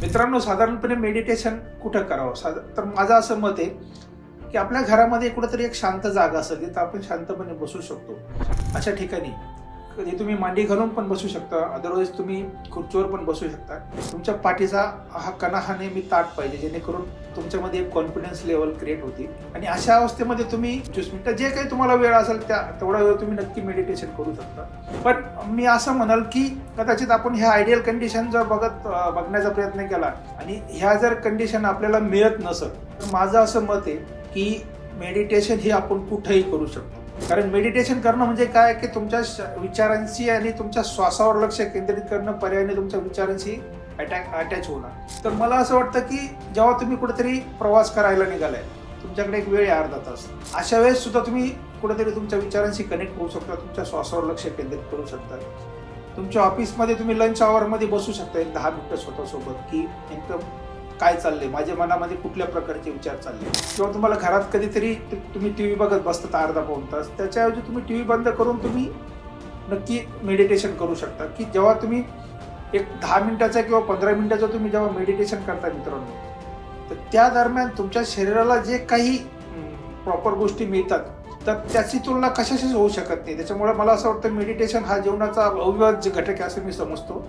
मित्रांनो, साधारणपणे मेडिटेशन कुठं करावं? तर माझं असं मत आहे की आपल्या घरामध्ये कुठेतरी एक शांत जागा असेल जिथं आपण शांतपणे बसू शकतो. अशा ठिकाणी कधी तुम्ही मांडी घालून पण बसू शकता, अदरवाईज तुम्ही खुर्चीवर पण बसू शकता. तुमच्या पाठीचा हा कणा हा नेहमी ताठ पाहिजे, जेणेकरून तुमच्यामध्ये एक कॉन्फिडन्स लेवल क्रिएट होती. आणि अशा अवस्थेमध्ये तुम्ही 25 मिनिटं जे काही तुम्हाला वेळ असेल तेवढा वेळ तुम्ही नक्की मेडिटेशन करू शकता. पण मी असं म्हणाल की कदाचित आपण ह्या आयडियल कंडिशन जर बघण्याचा प्रयत्न केला आणि ह्या जर कंडिशन आपल्याला मिळत नसेल, तर माझं असं मत आहे की मेडिटेशन हे आपण कुठेही करू शकतो. कारण मेडिटेशन करणं म्हणजे काय की तुमच्या विचारांशी आणि तुमच्या श्वासावर लक्ष केंद्रित करणं, पर्यायाने तुमच्या विचारांशी अटॅच होणं. तर मला असं वाटतं की जेव्हा तुम्ही कुठेतरी प्रवास करायला निघालाय, तुमच्याकडे एक वेळ आहे अर्धा तास, अशा वेळेस सुद्धा तुम्ही कुठेतरी तुमच्या विचारांशी कनेक्ट होऊ शकता, तुमच्या श्वासावर लक्ष केंद्रित करू शकता. तुमच्या ऑफिसमध्ये तुम्ही लंच आवरमध्ये बसू शकता एक 10 मिनिटं स्वतःसोबत, की नेमकं काय चाललंय, माझ्या मनामध्ये कुठल्या प्रकारचे विचार चालले. किंवा तुम्हाला घरात कधीतरी तुम्ही टीव्ही बघत बसता अर्धा पाऊण तास, त्याच्याऐवजी तुम्ही टीव्ही बंद करून तुम्ही नक्की मेडिटेशन करू शकता. की जेव्हा तुम्ही एक 10 मिनिटाचा किंवा 15 मिनिटाचा तुम्ही जेव्हा मेडिटेशन करता मित्रांनो, तर त्या दरम्यान तुमच्या शरीराला जे काही प्रॉपर गोष्टी मिळतात, तर त्याची तुलना कशाशीच होऊ शकत नाही. त्याच्यामुळे मला असं वाटतं मेडिटेशन हा जीवनाचा अविभाज्य घटक आहे असं मी समजतो.